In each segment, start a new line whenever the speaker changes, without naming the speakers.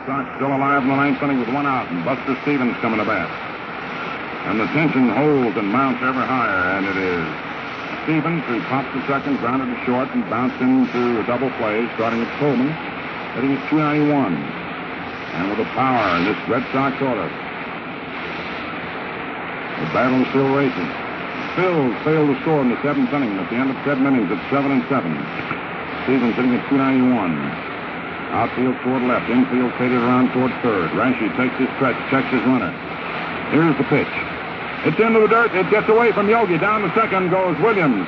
Sox still alive in the ninth inning with one out, and Buster Stevens coming to bat. And the tension holds and mounts ever higher, and it is Stevens who pops the second, grounded to short, and bounced into a double play, starting at Coleman, hitting at 291. And with the power in this Red Sox order, the battle is still racing. Phils failed to score in the seventh inning at the end of 7 innings at 7-7. Stevens hitting at 291. Outfield toward left. Infield faded around toward third. Rashi takes his stretch, checks his runner. Here's the pitch. It's into the dirt. It gets away from Yogi. Down the second goes Williams.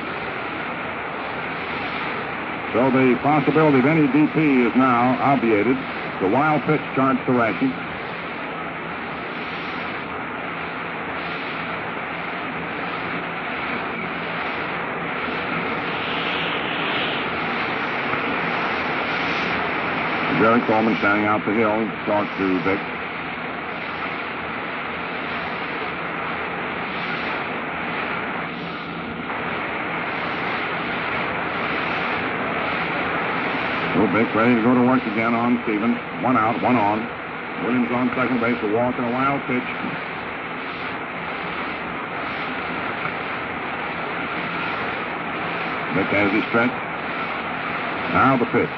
So the possibility of any DP is now obviated. The wild pitch charged to Rashi. Jerry Coleman standing out the hill, talks to Vic. So Vic ready to go to work again on Stevens. One out, one on. Williams on second base, a walk and a wild pitch. Vic has his stretch. Now the pitch.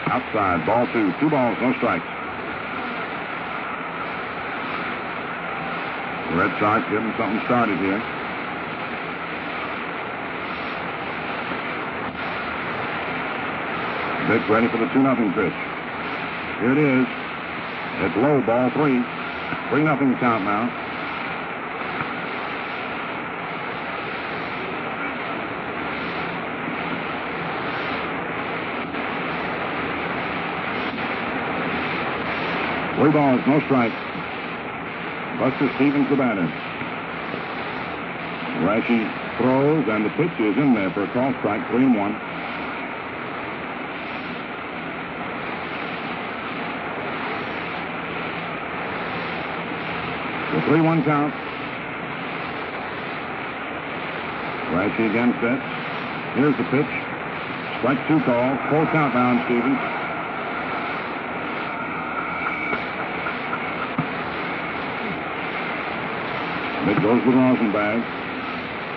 Outside, ball two. 2 balls, no strikes. The Red Sox getting something started here. Vic ready for the 2-0 pitch. Here it is. It's low, ball 3. 3-0 count now. Three balls, no strikes. Buster Stevens the batter. Rashi throws, and the pitch is in there for a call strike, 3-1. The 3-1 count. Rashi again sets. Here's the pitch. Strike 2 call. Full count down, Stevens. It goes with Rosenbag.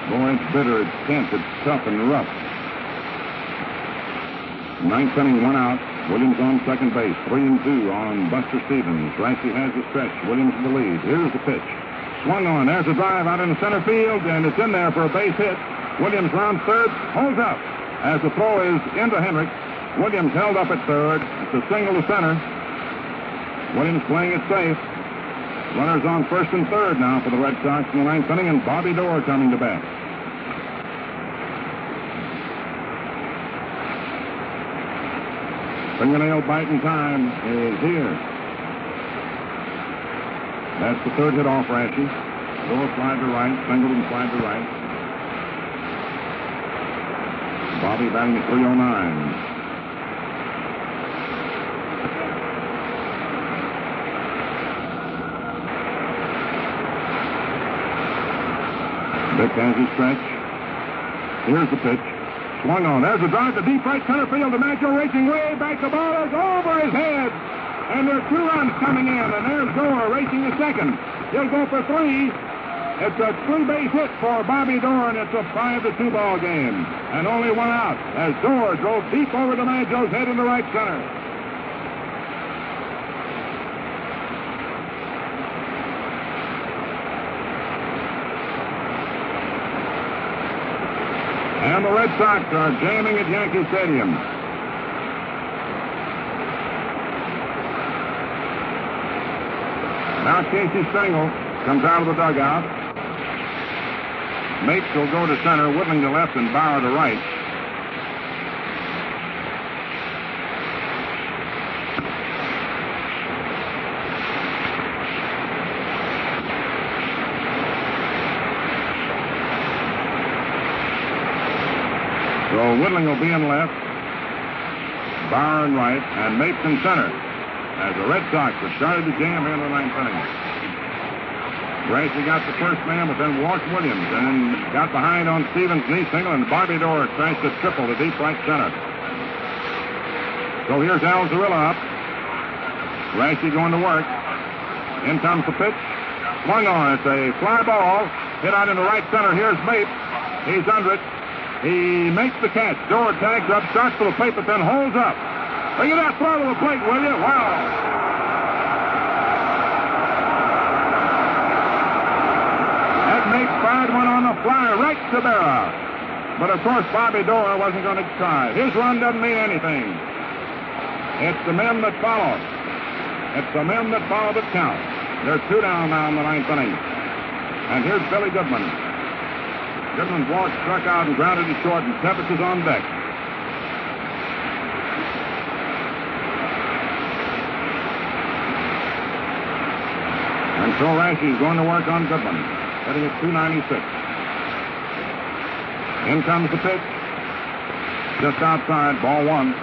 Boy, it's bitter, it's tense, it's tough and rough. Ninth inning, 1 out. Williams on second base. 3-2 on Buster Stevens. Rashi has the stretch. Williams in the lead. Here's the pitch. Swung on. There's a drive out in the center field, and it's in there for a base hit. Williams round third. Holds up as the throw is into Hendricks. Williams held up at third. It's a single to center. Williams playing it safe. Runners on first and third now for the Red Sox in the ninth inning, and Bobby Doerr coming to bat. Fingernail biting time is here. That's the third hit off Rashi. Doerr slide to right, Singleton slide to right. Bobby batting at 309. Vic has his stretch. Here's the pitch. Swung on. There's a drive to deep right center field. DiMaggio racing way back. The ball is over his head. And there are 2 runs coming in. And there's Doerr racing the second. He'll go for 3. It's a 3-base hit for Bobby Doerr, and it's a 5-2 ball game. And only 1 out as Doerr drove deep over DiMaggio's head in the right center. And the Red Sox are jamming at Yankee Stadium. Now Casey Stengel comes out of the dugout. Mapes will go to center, Whitling to left, and Bauer to right. So Whitling will be in left, Bauer in right, and Mapes in center as the Red Sox have started the jam here in the ninth inning. Gracie got the first man, but then walked Williams and got behind on Stevens' knee single, and Bobby Doerr smashed a triple to deep right center. So here's Al Zarilla up. Rashi going to work. In comes the pitch. Swung on. It's a fly ball. Hit out into right center. Here's Bape. He's under it. He makes the catch. Door tags up, starts for the plate, but then holds up. Look at that throw to the plate, will you? Wow. That Bape fired one on the fly right to Berra. But, of course, Bobby Dorr wasn't going to try. His run doesn't mean anything. It's the men that follow. It's the men that follow that count. They're 2 down now in the 9th inning. And here's Billy Goodman. Goodman's walk struck out and grounded to short, and Tebbetts is on deck. And so Rashi's going to work on Goodman, hitting at 296. In comes the pitch. Just outside, ball 1.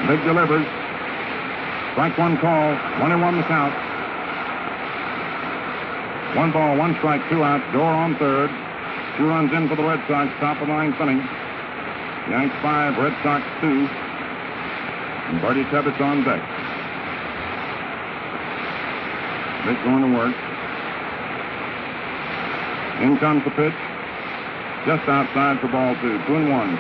Big delivers. Strike 1 call. 1-1 the count. 1 ball, 1 strike, 2 out. Door on third. 2 runs in for the Red Sox. Top of the 9th inning. Yanks 5, Red Sox 2. And Bertie Tebbetts on deck. Vic going to work. In comes the pitch. Just outside for ball 2. 2-1.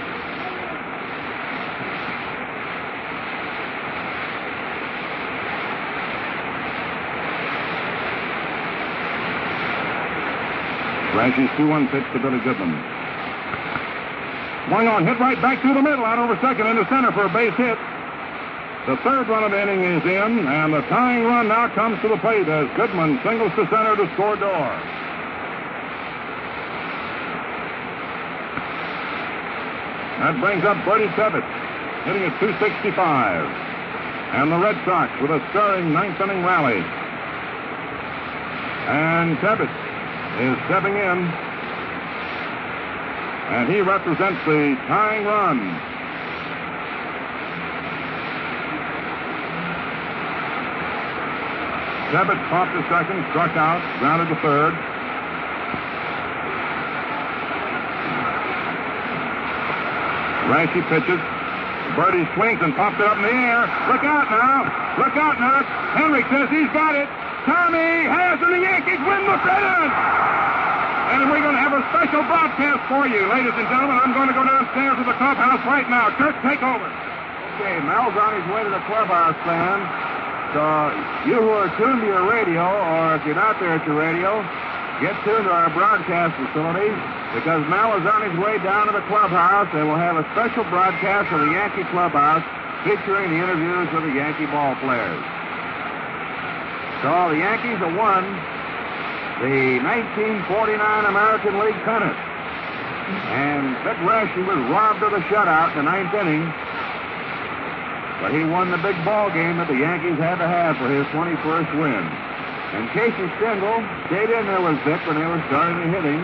Rashi's 2-1 pitch to Billy Goodman. Swung on, hit right back through the middle, out over second into center for a base hit. The 3rd run of the inning is in, and the tying run now comes to the plate as Goodman singles to center to score Dorr. That brings up Bertie Tebbetts, hitting at 265. And the Red Sox with a stirring 9th inning rally. And Tebbetts is stepping in, and he represents the tying run. Tebbetts popped to second, struck out, grounded to third. Rashi pitches. Bertie swings and pops it up in the air. Look out now! Look out now! Henrik says he's got it. Tommy has, and the Yankees win the pennant! And we're going to have a special broadcast for you, ladies and gentlemen. I'm going to go downstairs to the clubhouse right now. Kirk, take over.
Okay, Mel's on his way to the clubhouse, fans. So you who are tuned to your radio, or if you're not there at your radio, get tuned to our broadcast facility, because Mel is on his way down to the clubhouse, and we'll have a special broadcast of the Yankee clubhouse featuring the interviews with the Yankee ball players. So the Yankees have won the 1949 American League pennant. And Vic Rashi was robbed of the shutout in the 9th inning. But he won the big ball game that the Yankees had to have for his 21st win. And Casey Stengel stayed in there with Vic when they were starting the hitting.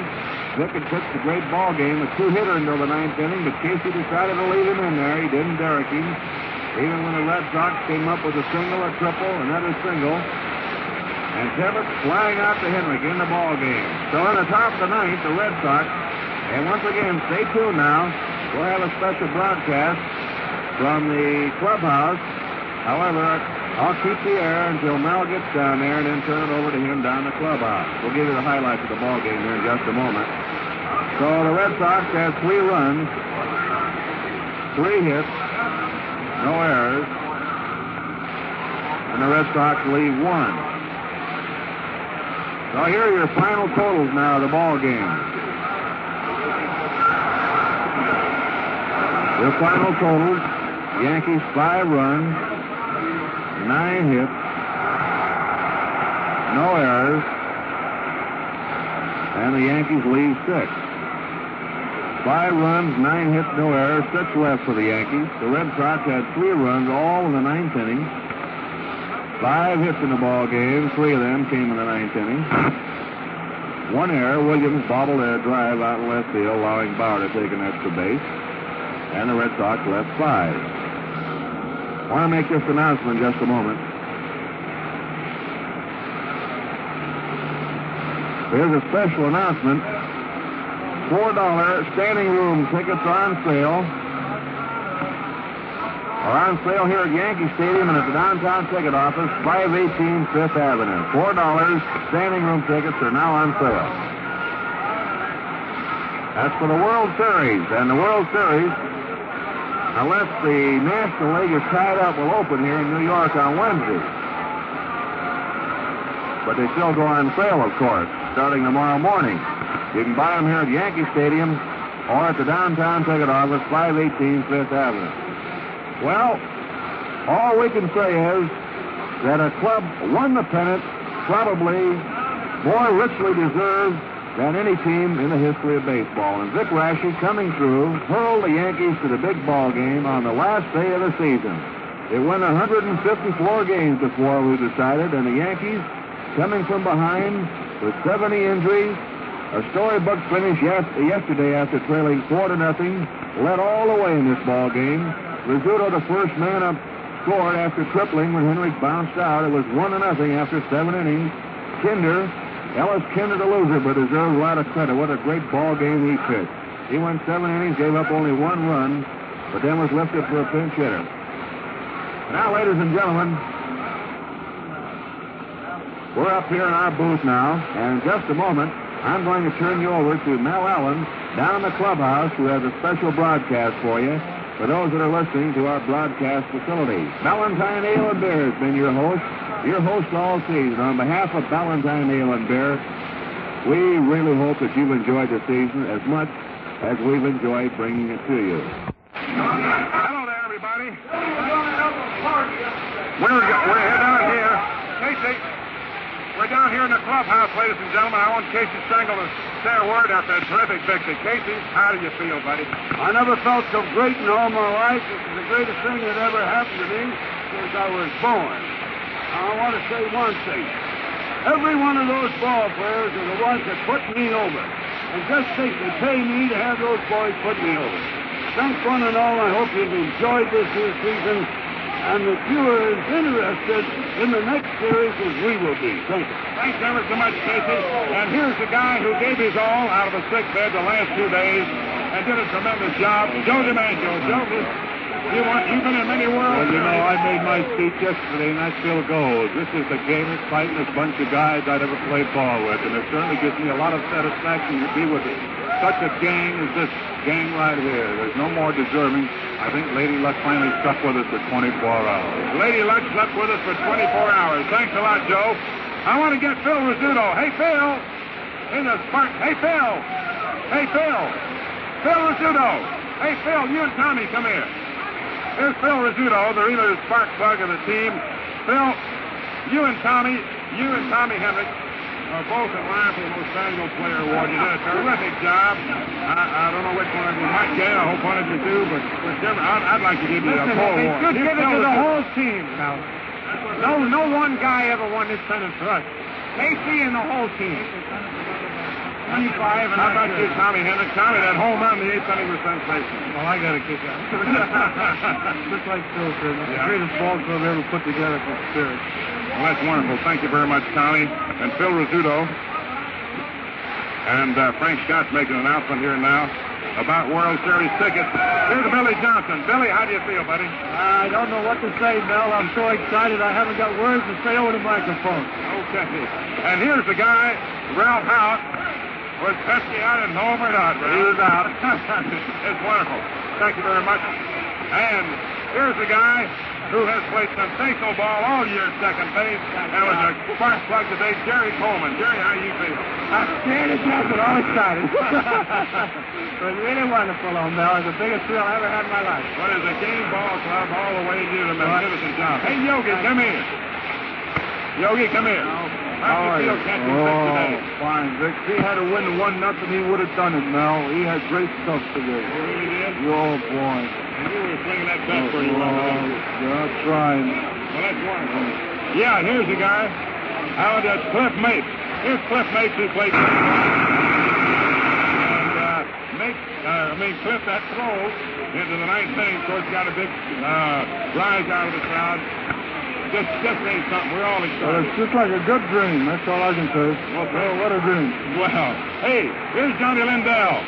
Vic had pitched a great ball game with 2-hitter until the 9th inning, but Casey decided to leave him in there. He didn't derrick him. Even when the Red Sox came up with a single, a triple, another single. And Tebbetts flying out to Henrik in the ball game. So in the top of the 9th, the Red Sox, and once again, stay tuned now. We'll have a special broadcast from the clubhouse. However, I'll keep the air until Mel gets down there and then turn it over to him down the clubhouse. We'll give you the highlights of the ball game here in just a moment. So the Red Sox have 3 runs, 3 hits, no errors, and the Red Sox lead 1. So here are your final totals now of the ball game. Your final totals: Yankees 5 runs, 9 hits, no errors, and the Yankees lead 6. 5 runs, 9 hits, no errors, 6 left for the Yankees. The Red Sox had 3 runs, all in the 9th inning. 5 hits in the ball game. 3 of them came in the 9th inning. 1 error. Williams bobbled a drive out in left field, allowing Bauer to take an extra base. And the Red Sox left 5. I want to make this announcement in just a moment. Here's a special announcement $4 standing room tickets are on sale. Are on sale here at Yankee Stadium and at the downtown ticket office, 518 Fifth Avenue. $4 standing room tickets are now on sale. That's for the World Series. And the World Series, unless the National League is tied up, will open here in New York on Wednesday. But they still go on sale, of course, starting tomorrow morning. You can buy them here at Yankee Stadium or at the downtown ticket office, 518 Fifth Avenue. Well, all we can say is that a club won the pennant probably more richly deserved than any team in the history of baseball. And Vic Raschi, coming through, hurled the Yankees to the big ball game on the last day of the season. It went 154 games before we decided, and the Yankees, coming from behind with 70 injuries, a storybook finish yesterday after trailing 4-0, led all the way in this ball game. Rizzuto, the first man up, scored after tripling when Henrich bounced out. It was 1-0 after 7 innings. Ellis Kinder, the loser, but deserves a lot of credit. What a great ball game he pitched. He went 7 innings, gave up only 1 run, but then was lifted for a pinch hitter. Now, ladies and gentlemen, we're up here in our booth now, and in just a moment, I'm going to turn you over to Mel Allen down in the clubhouse, who has a special broadcast for you. For those that are listening to our broadcast facility, Ballantine Ale and Beer has been your host all season. On behalf of Ballantine Ale and Beer, we really hope that you've enjoyed the season as much as we've enjoyed bringing it to you.
Hello there, everybody. We're down here. Casey, we're down here in the clubhouse, ladies and gentlemen. I want Casey Stengel to say a word after a terrific victory. Casey, how do you feel, buddy?
I never felt so great in all my life. This is the greatest thing that ever happened to me since I was born. I want to say one thing. Every one of those ball players are the ones that put me over. And just think, they pay me to have those boys put me over. Thanks one and all. I hope you've enjoyed this here season, and that you are as interested in the next series as we will be. Thank you.
Thanks ever so much, Casey. And here's the guy who gave his all out of a sick bed the last 2 days and did a tremendous job, Joe DiMaggio. Joe, you've been in many worlds.
Well, you know, I made my speech yesterday, and that still goes. This is the gamest, fightingest bunch of guys I'd ever played ball with, and it certainly gives me a lot of satisfaction to be with such a gang as this gang right here. There's no more deserving. I think Lady Luck finally stuck with us for 24 hours.
Lady Luck stuck with us for 24 hours. Thanks a lot, Joe. I want to get Phil Rizzuto. Hey, Phil. In the spark. Hey, Phil. Hey, Phil. Phil Rizzuto. Hey, Phil, you and Tommy, come here. Here's Phil Rizzuto, the really spark plug of the team. Phil, you and Tommy Henrich are both in line for the Most Valuable Player Award. You did a terrific job. I don't know which one of you might get. I hope one of you do, but whichever, I'd like to give you a full award.
Just give it to the whole team, now. No one guy ever won this pennant for us. Casey and the whole team. 25 and
how about you, Tommy Henrich? Tommy, that home run in the 8th inning was sensational.
Well, I got to kick out. Just like Phil said, it's the greatest ball club ever put together for spirit.
Well, that's wonderful. Thank you very much, Tommy. And Phil Rizzuto. And Frank Scott's making an announcement here now about World Series tickets. Here's Billy Johnson. Billy, how do you feel, buddy?
I don't know what to say, Mel. I'm so excited I haven't got words to say over the microphone.
Okay. And here's the guy, Ralph Hout. Was Pesky out and home or not? He was out. It's wonderful. Thank you very much. And here's the guy who has played sensational ball all year at second base. That was a spark plug today, Jerry Coleman. Jerry, how do you feel?
I'm scared to death and all excited. It was really wonderful, Mel. It was the biggest thrill I ever had in my life.
What is a game ball club all the way did a magnificent job. Hey, Yogi, come here. Yogi, come here. How do you feel catching six today?
Fine, Vic. If he had to win 1-0, he would have done it, Mel. He had great stuff today.
Oh, really did?
Oh, boy.
And you were swinging that bat pretty well.
Yeah, trying.
Well, that's wonderful. Yeah, here's the guy. How does Cliff Mapes? Here's Cliff Mapes who played. And Cliff, that throw into the ninth inning, of course, got a big rise out of the crowd. just ain't something. We're all excited.
Well, it's just like a good dream. That's all I can say.
Okay.
What a dream.
Well, hey, here's Johnny Lindell.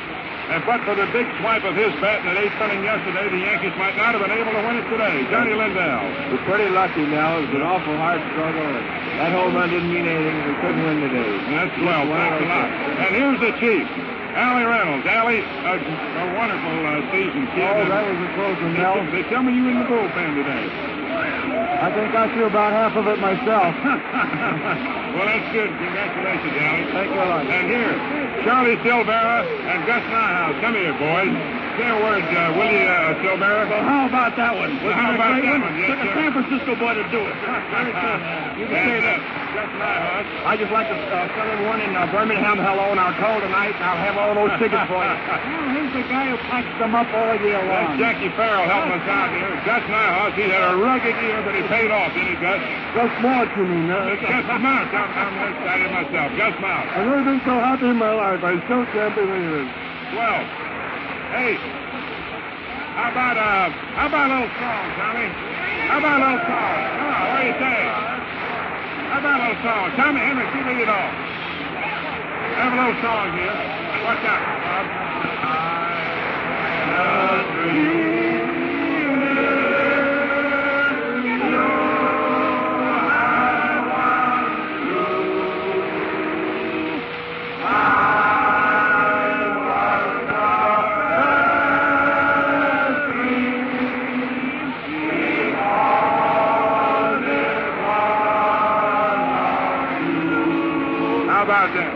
And but for the big swipe of his bat in the 8th inning yesterday, the Yankees might not have been able to win it today. Johnny Lindell.
We're pretty lucky now. It was an awful hard struggle, and that home run didn't mean anything. We couldn't win today.
That's well. Thanks a lot. And here's the Chief, Allie Reynolds. Allie, a wonderful season, kid.
Oh, that was a close one, Mel.
They tell me you in the bullpen today.
I think I threw about half of it myself.
Well, that's good. Congratulations, Allie.
Thank you a lot.
And here, Charlie Silvera and Gus Nyhouse. Come here, boys. Say a word, Willie Silvera.
Well, how about that one?
Well, how about that one? Yes,
Took a
sir.
San Francisco boy to do it.
You can say that. Gus Nyhouse.
I just like to tell everyone in Birmingham hello on our call tonight. I'll have all those tickets for you.
He's the guy who packs them up all year
That's
long.
Jackie Farrell helping us out here. Gus Nyhouse, he had a rugged year, but he paid off, didn't he, Gus?
Gus Mouse, you mean, huh?
It's Gus Mouse. I'm excited myself. Gus Mouse.
I've never been so happy in my life. I still can't believe it.
Well, hey, how about a little song, Tommy? How about a little song? Come on, what do you say? How about a little song? Tommy Henry, you lead it off. Have a little song here. Watch out, Bob. How about that?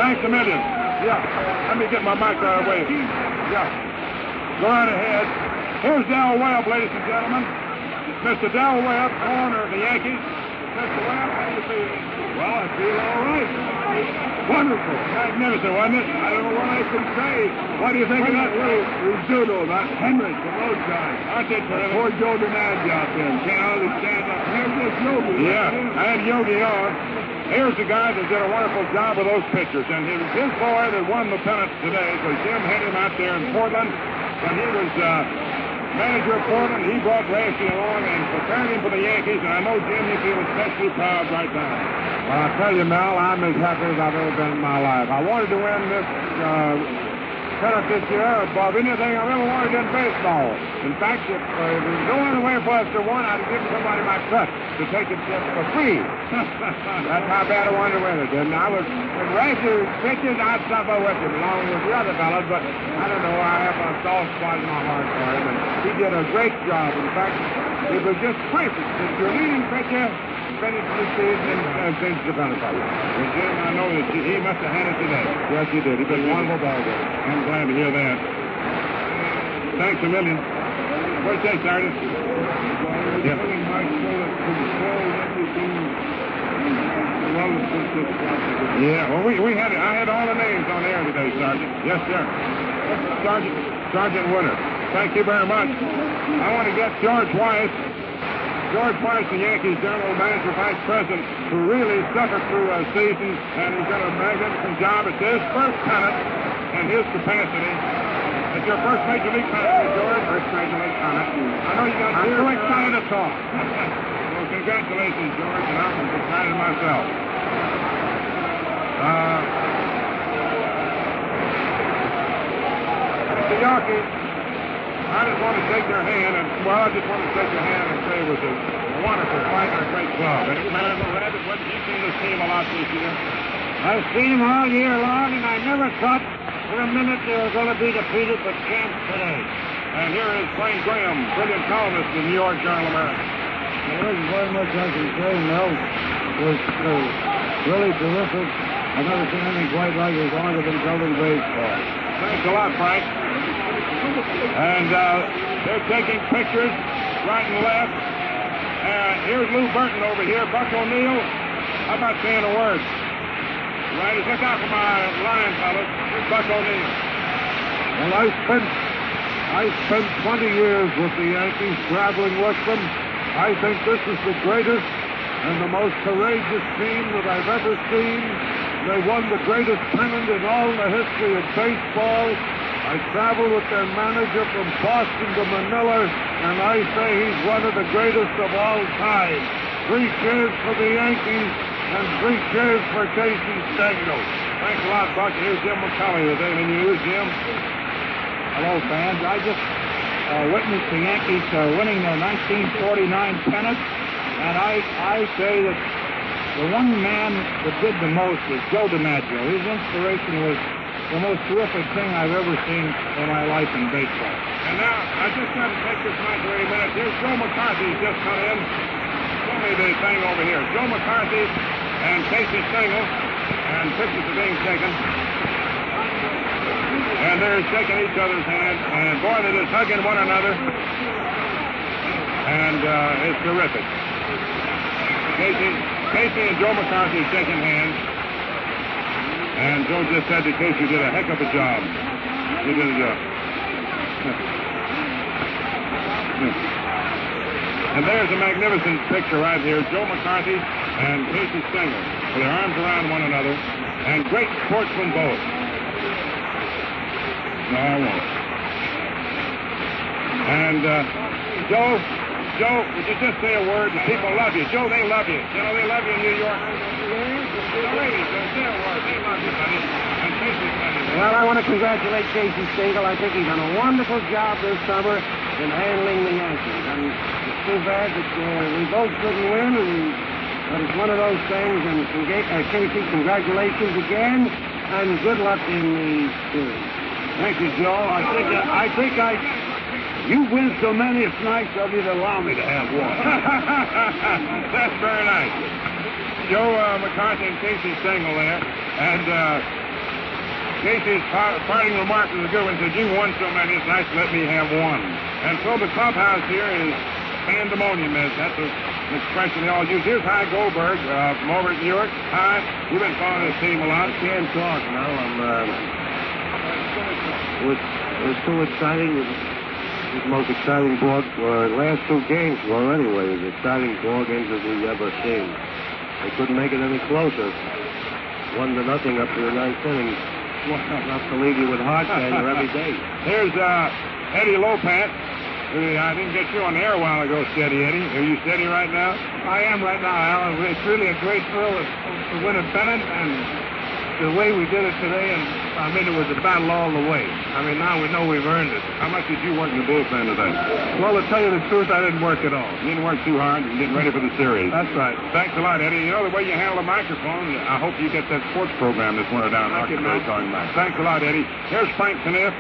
Thanks a million. Yeah. Let me get my mic out of the way. Yeah. Go right ahead. Here's Del Webb, ladies and gentlemen. Mr. Del Webb, owner of the Yankees. Mr. Webb, how do you feel? Well, I feel all right. Wonderful. Magnificent, wasn't it? I don't know what I can say. What do you think of that little risotto, that Henry from those guys? Aren't they terrific? Poor Joe DiMaggio out there. Can't hardly stand up. Here's this Yogi. Yeah, I had Yogi on. Here's the guy that did a wonderful job with those pitchers. And it was his boy that won the pennant today, because Jim had him out there in Portland. When he was manager of Portland, he brought Rashy along and prepared him for the Yankees. And I know, Jim, you feel especially proud right now.
Well, I tell you, Mel, I'm as happy as I've ever been in my life. I wanted to win this pennant this year above anything I've ever wanted in baseball. In fact, if there was no other way for us to win, I'd have given somebody my cut to take it just for free. That's how bad I wanted to win it. And I was, when Rashy pitches, I'd suffer with him along with the other fellas, but I don't know, I have a soft spot in my heart for him, and he did a great job. In fact, it was just perfect. If your leading pitcher finished the season and finished the pennant fight.
Well, Jim, I know that he must have had it today.
Yes, he did. He did a wonderful ball game.
I'm glad to hear that. Thanks a million. What'd you say, Sergeant? Yeah. Yeah, well, I had all the names on air today, Sergeant. Yes, sir. Sergeant Winter. Thank you very much. I want to get George Weiss, the Yankees general manager, vice president, who really suffered through a season, and he's done a magnificent job. It's his first pennant and his capacity. It's your first Major League pennant, George. First Major League pennant. I know you got
I'm so excited to talk.
Well, congratulations, George, and I'm excited myself. The Yankees, I just want to shake their hand, and I just want to shake your hand and say it was a wonderful fight and a great club. And man, Rabbit, what you seen this team a lot this year?
I've seen them all year long, and I never thought for a minute they were going to be defeated, but champs today.
And here is Frank Graham, brilliant columnist in the New York Journal American.
There isn't very much I can say, Mel. It was really terrific. I've never seen anything quite like it longer than building baseball.
Thanks a lot, Frank. And they're taking pictures right and left. Here's Lou Burton over here. Buck O'Neill. How about saying a word? Right, look out for my line, fellas. Here's Buck O'Neill.
Well, I spent 20 years with the Yankees, traveling with them. I think this is the greatest and the most courageous team that I've ever seen. They won the greatest pennant in all the history of baseball. I traveled with their manager from Boston to Manila, and I say he's one of the greatest of all time. 3 cheers for the Yankees and 3 cheers for Casey Stengel.
Thanks a lot, Buck. Here's Jim McCulley of the Daily News. Jim.
Hello, fans. I just witnessed the Yankees winning their 1949 pennant, and I say that the one man that did the most was Joe DiMaggio. His inspiration was the most terrific thing I've ever seen in my life in baseball.
And now, I just got to take this mic for a minute. Here's Joe McCarthy. He's just come in. Show me the thing over here. Joe McCarthy and Casey Stengel, and pictures are being taken. And they're shaking each other's hand, and boy, they're just hugging one another. And it's terrific. Casey and Joe McCarthy shaking hands. And Joe just said that Casey did a heck of a job. He did a job. And there's a magnificent picture right here. Joe McCarthy and Casey Stengel with their arms around one another. And great sportsmen both. No, I won't. And Joe, would you just say a word? The people love you. Joe, they love you. You know, they love you in New York. The ladies, say a word. They love you, buddy. And Casey Stengel.
Well, I want to congratulate Casey Stengel. I think he's done a wonderful job this summer in handling the Yankees. And it's too bad that we both couldn't win, but it's one of those things. And Casey, congratulations again, and good luck in the series.
Thank you, Joe. You win so many, it's nice of you to allow me to have one.
That's very nice. Joe McCarthy and Casey Stengel there. And Casey's parting remark was a good one. Said, you won so many, it's nice to let me have one. And so the clubhouse here is pandemonium. That's an expression they all use. Here's Hy Goldberg from over at New York. Hy, you've been following this team a lot.
Can't talk now. It was too exciting. The most exciting last 2 games were anyway as exciting ball games as we've ever seen. They couldn't make it any closer. 1-0 up to the 9th inning. Enough to leave you with heart failure every day.
Here's Eddie Lopat. I didn't get you on the air a while ago, Steady Eddie. Are you steady right now?
I am right now, Alan. It's really a great thrill to win a pennant, and the way we did it today, and I mean, it was a battle all the way. I mean, now we know we've earned it.
How much did you work in the bullpen today?
Well, to tell you the truth, I didn't work at all.
You didn't work too hard. You're getting ready for the series.
That's right.
Thanks a lot, Eddie. You know the way you handle the microphone, I hope you get that sports program this winter down in Arkansas talking about. Thanks a lot, Eddie. Here's Frank Kniff.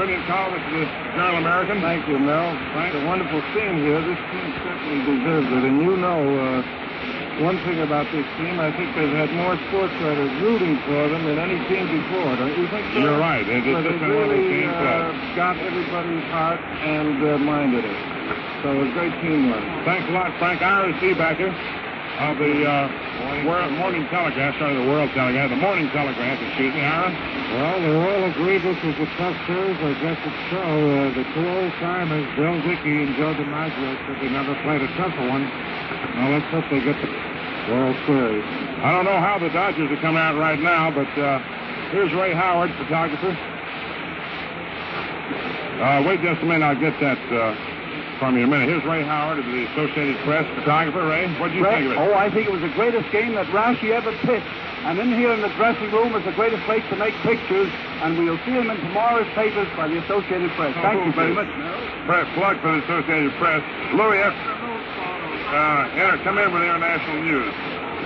Brilliant columnist of the Journal American.
Thank you, Mel. Frank, a wonderful scene here. This team certainly deserves it. And you know, one thing about this team, I think they've had more sports writers rooting for them than any team before. Don't you think so?
You're right. It's just
really got everybody's heart and mind in it. So it was great teamwork.
Thanks a lot, Frank. Ira Seebacker of the Morning Telegraph, sorry, the World Telegraph, the Morning Telegraph, excuse me, Ira.
Well, they all agreed this was a tough series. I guess it's so. The 2 old-timers, Bill Dickey and Joe DiMaggio, said they never played a tougher one. Well, let's hope they get the World Series.
I don't know how the Dodgers are coming out right now, but here's Ray Howard, photographer. Wait just a minute, I'll get that from you in a minute. Here's Ray Howard of the Associated Press, photographer. Ray, what do you think of it?
Oh, I think it was the greatest game that Rashi ever pitched. And in here in the dressing room is the greatest place to make pictures, and we'll see them in tomorrow's papers by the Associated Press. Thank you very much.
Plug for the Associated Press. Louis, come in with international news.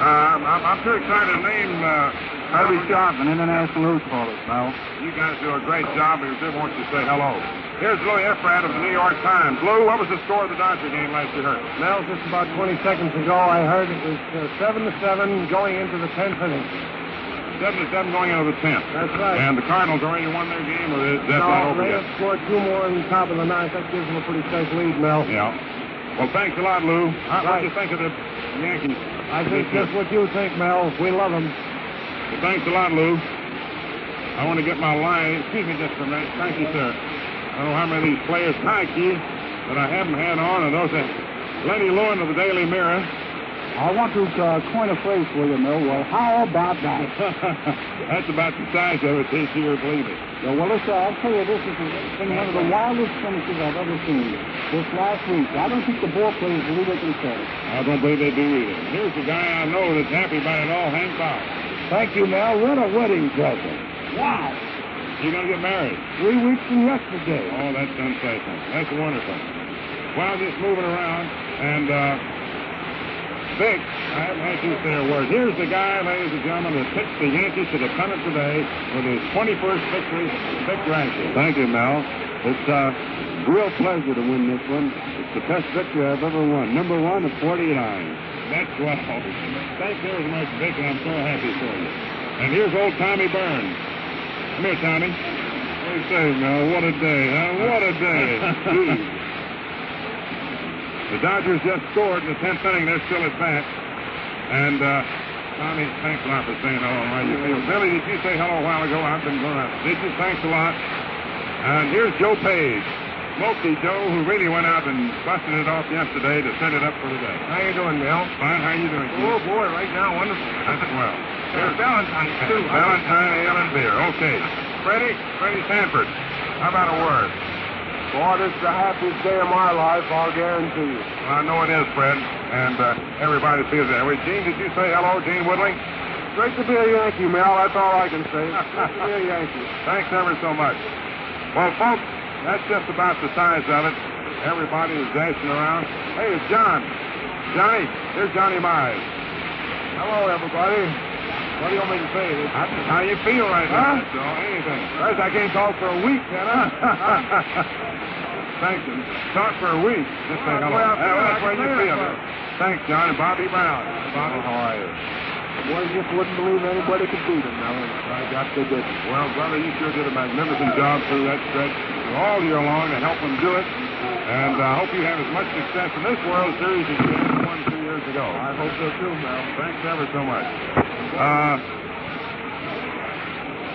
I'm too excited to name
Harvey Sharp, an international news caller, Mel.
You guys do a great job, and I just want you to say hello. Here's Louis Efrat of the New York Times. Lou, what was the score of the Dodger game last you heard?
Mel, just about 20 seconds ago, I heard it was 7-7 going into the 10th inning.
7-7 going into the 10th.
That's right.
And the Cardinals already won their game, or is that not over
they
yet?
have scored 2 more in the top of the 9th. That gives them a pretty safe lead, Mel.
Yeah. Well, thanks a lot, Lou. What
Right.
do you think of the Yankees?
I think just what you think, Mel. We love them.
Well, thanks a lot, Lou. I want to get my line. Excuse me just for a minute. Thank you, sir. I don't know how many of these players, hi, Keith, that I haven't had on, and those are Lenny Lewin of the Daily Mirror.
I want to coin a phrase for you, Mel. Well, how about that?
That's about the size of it this year, believe it.
Yeah, well, listen, I'll tell you this. This has been one of the wildest finishes I've ever seen this last week. I don't think the ball players believe they can say.
I don't believe they do either. Here's the guy I know that's happy about it all, Hank Bauer.
Thank you, Mel. What a wedding present. Wow.
You're going to get married?
3 weeks from yesterday.
Oh, that's sensational. That's wonderful. Well, just moving around, and Vic, I haven't had you say a word. Here's the guy, ladies and gentlemen, that pitched the Yankees to the pennant today with his 21st victory, Vic Raschi.
Thank you, Mel. It's a real pleasure to win this one. It's the best victory I've ever won. Number 1 at 49.
That's well. Thank you very much, Vic, and I'm so happy for you. And here's old Tommy Burns. Come here, Tommy.
What do you say, Mel? What a day, huh? What a day.
The Dodgers just scored in the 10th inning. They're still at bat. And, Tommy, thanks a lot for saying hello. How you feel? Billy, did you say hello a while ago? I've been going out. Did you? Thanks a lot. And here's Joe Page. Smoky Joe, who really went out and busted it off yesterday to set it up for today.
How you doing, Mel?
Fine. How you doing, Keith?
Oh, boy, right now, wonderful.
That's well.
There's Valentine, too.
Valentine, ale, and beer. Okay. Freddie Sanford, how about a word?
Boy, this is the happiest day of my life, I'll guarantee you.
I know it is, Fred, and everybody feels that way. Gene, did you say hello, Gene Woodley?
Great to be a Yankee, Mel. That's all I can say. Great to be a Yankee.
Thanks ever so much. Well, folks, that's just about the size of it. Everybody is dashing around. Hey, it's John. Johnny, here's Johnny Mize.
Hello, everybody. What do you want me to say?
How you feel right now? That's all. Anything.
First, I can't talk for a week, can I?
Thanks. Talk for a week. Just say hello. That's where you feel. Thanks, John. And Bobby Brown. Bobby, how are you?
Boy, you just wouldn't believe anybody could beat him, Mel. I got they did.
Well, brother, you sure did a magnificent job through that stretch all year long to help them do it. And I hope you have as much success in this World Series as you had one 2 years ago.
I hope so, too, Mel.
Thanks ever so much.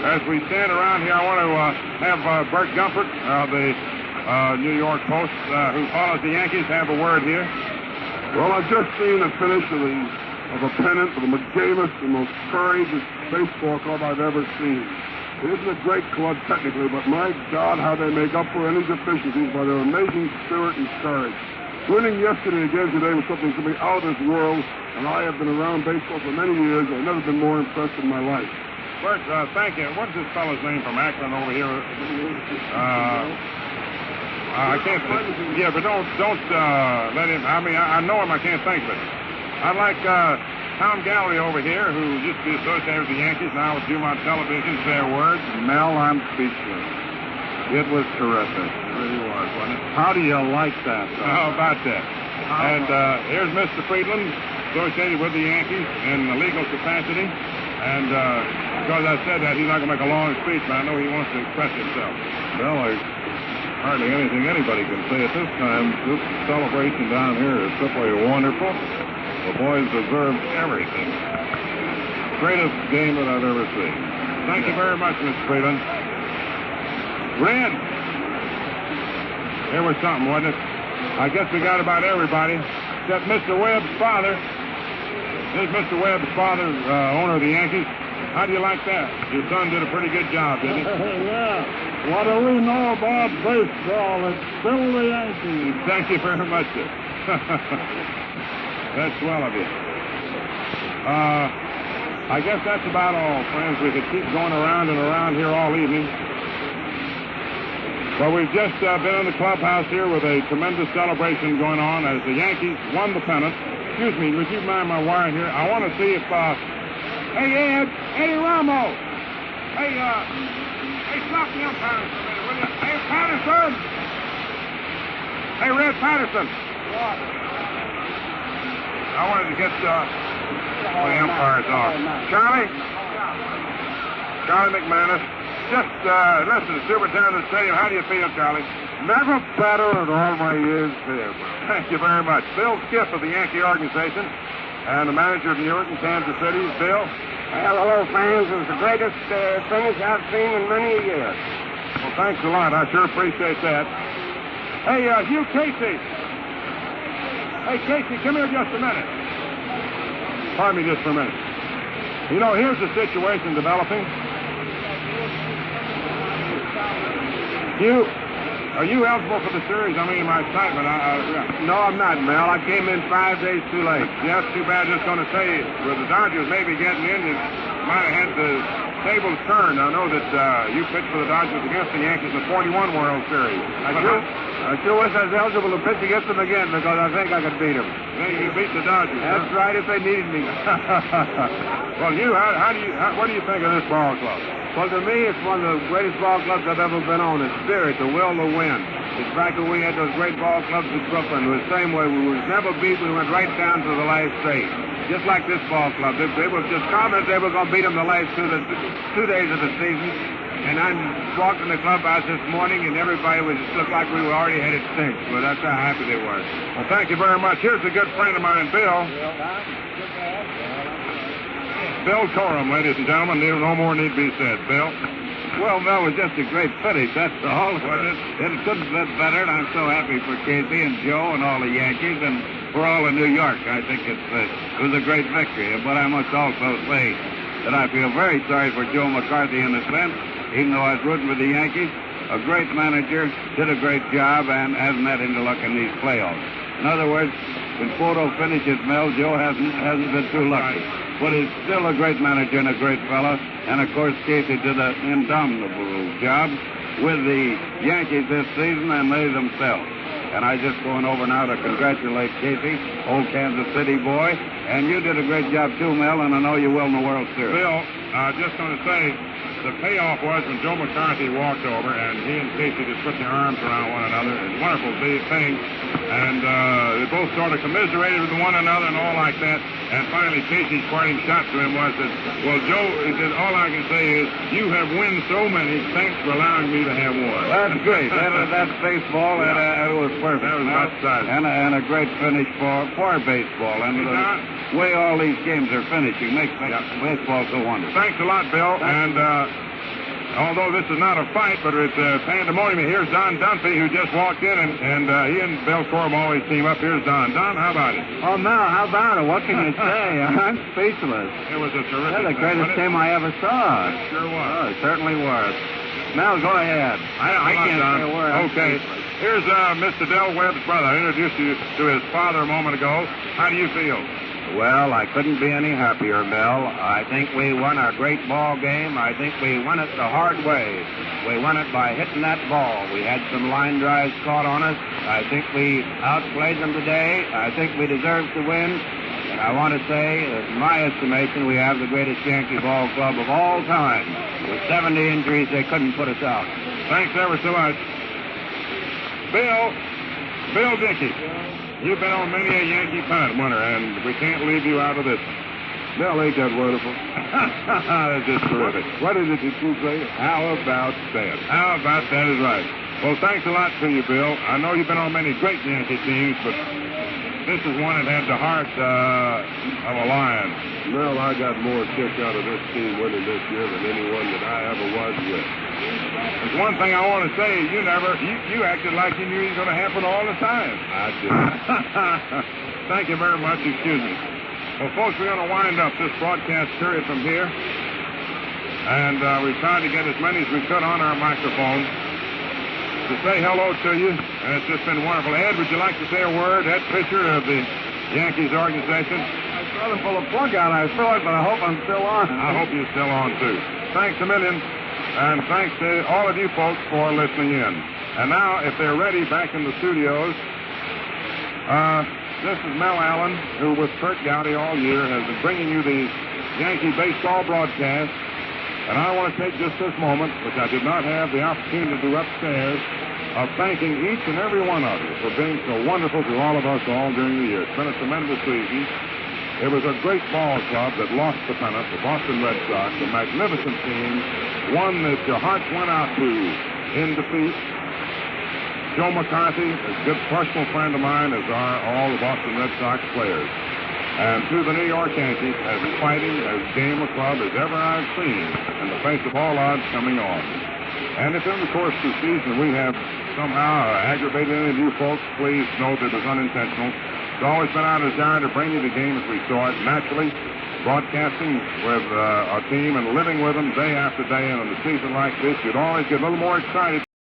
As we stand around here, I want to have Bert Gumpert of the New York Post, who follows the Yankees, have a word here.
Well, I've just seen a finish of a pennant for the McGamus, the most courageous baseball club I've ever seen. It isn't a great club technically, but my God, how they make up for any deficiencies by their amazing spirit and courage. Winning yesterday again today was something to me out of this world, and I have been around baseball for many years. I've never been more impressed in my life.
Bert, thank you. What's this fellow's name from Akron over here? I can't think. Yeah, but don't let him. I mean, I know him. I can't think of it. I'd like Tom Gallery over here, who used to be associated with the Yankees, now with Dumont Television, say a word.
Mel, I'm speechless. It was terrific.
It really was, wasn't it?
How do you like that?
How about that? And here's Mr. Friedland, associated with the Yankees in a legal capacity. And because I said that, he's not going to make a long speech, but I know he wants to express himself.
Well, there's hardly anything anybody can say at this time. This celebration down here is simply wonderful. The boys deserve everything. Greatest game that I've ever seen.
Thank you very much, Mr. Friedland. Red. There was something, wasn't it? I guess we got about everybody except Mr. Webb's father. There's Mr. Webb's father, owner of the Yankees. How do you like that? Your son did a pretty good job, didn't he?
Yeah. What do we know about baseball? It's still the Yankees.
Thank you very much, sir. That's swell of you. I guess that's about all, friends. We could keep going around and around here all evening. But we've just been in the clubhouse here with a tremendous celebration going on as the Yankees won the pennant. Excuse me, would you mind my wire here? I want to see if, hey, Ed, Eddie Ramos. Hey, stop the umpire for a minute, will you? Hey, Patterson! Hey, Red Patterson! I wanted to get the umpires on. Charlie McManus, just listen to Superintendent of the Stadium. How do you feel, Charlie?
Never better in all my years here.
Thank you very much. Bill Skiff of the Yankee organization and the manager of New York and Kansas City. Bill?
Well, hello, fans. It was the greatest finish I've seen in many years.
Well, thanks a lot. I sure appreciate that. Hey, Hugh Casey. Hey, Casey, come here just a minute. Pardon me just for a minute. You know, here's the situation developing. Hugh, are you eligible for the series? I mean, my excitement.
No, I'm not, Mel. I came in 5 days too late.
Yes, too bad. Just going to say, with the Dodgers maybe getting in, you might have had the tables turned. I know that you pitched for the Dodgers against the Yankees in the 41 World Series.
I sure wish I was eligible to pitch against them again because I think I could beat them.
Then you could beat the Dodgers.
That's right, if they needed me.
Well, Hugh, what do you think of this ball club?
Well, to me, it's one of the greatest ball clubs I've ever been on. The spirit, the will to win. It's back when we had those great ball clubs in Brooklyn. It was the same way. We was never beat. We went right down to the last stage. Just like this ball club. They were just confident they were going to beat them the last 2 days of the season. And I walked in the clubhouse this morning, and everybody looked like we were already headed cinched. But that's how happy they were.
Well, thank you very much. Here's a good friend of mine, Bill. Bill Corum, ladies and gentlemen. No more need be said. Bill?
Well, that was just a great finish, that's all. It couldn't have been better, and I'm so happy for Casey and Joe and all the Yankees and for all of New York. I think it was a great victory. But I must also say that I feel very sorry for Joe McCarthy in the sense, even though I was rooting for the Yankees, a great manager, did a great job, and hasn't had any luck in these playoffs. In other words, when photo finishes, Mel, Joe hasn't been too lucky. But he's still a great manager and a great fellow. And, of course, Casey did an indomitable job with the Yankees this season and they themselves. And I just going over now to congratulate Casey, old Kansas City boy. And you did a great job, too, Mel, and I know you will in the World Series.
Bill, just going to say, the payoff was when Joe McCarthy walked over and he and Casey just put their arms around one another. It's a wonderful thing. And they both sort of commiserated with one another and all like that. And finally, Casey's parting shot to him was that, well, Joe, all I can say is, you have won so many. Thanks for allowing me to have one.
That's great. That's baseball, and it was perfect.
That was about size.
And a great finish for baseball. And the way all these games are finishing makes baseball so wonderful.
Thanks a lot, Bill. And although this is not a fight, but it's pandemonium. Here's Don Dunphy, who just walked in, and he and Bill Corum always team up. Here's Don. Don, how about it?
Oh, Mel, how about it? What can you say? I'm speechless.
It was a terrific
That's the greatest game I ever saw.
It sure was.
Oh, it certainly was. Mel, go ahead. I can't say a word.
Okay. Here's Mr. Del Webb's brother. I introduced you to his father a moment ago. How do you feel?
Well, I couldn't be any happier, Mel. I think we won a great ball game. I think we won it the hard way. We won it by hitting that ball. We had some line drives caught on us. I think we outplayed them today. I think we deserve to win. And I want to say, in my estimation, we have the greatest Yankee ball club of all time. With 70 injuries, they couldn't put us out.
Thanks ever so much. Bill Dickey. You've been on many a Yankee punt, winner, and we can't leave you out of this one.
Mel, ain't that wonderful?
That's just terrific.
What is it that you say?
How about that? How about that is right. Well, thanks a lot to you, Bill. I know you've been on many great Yankee teams, but this is one that had the heart of a lion.
Mel, I got more kick out of this team winning this year than anyone that I ever was with.
There's one thing I want to say. You acted like you knew it was going to happen all the time.
I did.
Thank you very much. Excuse me. Well, folks, we're going to wind up this broadcast period from here. And we've tried to get as many as we could on our microphone to say hello to you. And it's just been wonderful. Ed, would you like to say a word? Ed Fisher of the Yankees organization.
I tried to pull a plug out. I saw it, but I hope I'm still on.
I hope you're still on, too. Thanks a million. And thanks to all of you folks for listening in. And now, if they're ready back in the studios, this is Mel Allen, who with Kurt Gowdy all year has been bringing you the Yankee baseball broadcast. And I want to take just this moment, which I did not have the opportunity to do upstairs, of thanking each and every one of you for being so wonderful to all of us all during the year. It's been a tremendous season. It was a great ball club that lost the pennant, the Boston Red Sox, a magnificent team, one that your hearts went out to in defeat. Joe McCarthy, a good personal friend of mine, as are all the Boston Red Sox players. And to the New York Yankees, as fighting, as game a club as ever I've seen, in the face of all odds coming on. And if in the course of the season we have somehow aggravated any of you folks, please know that it was unintentional. It's always been our desire to bring you the game as we saw it, naturally, broadcasting with our team and living with them day after day. And in a season like this, you'd always get a little more excited.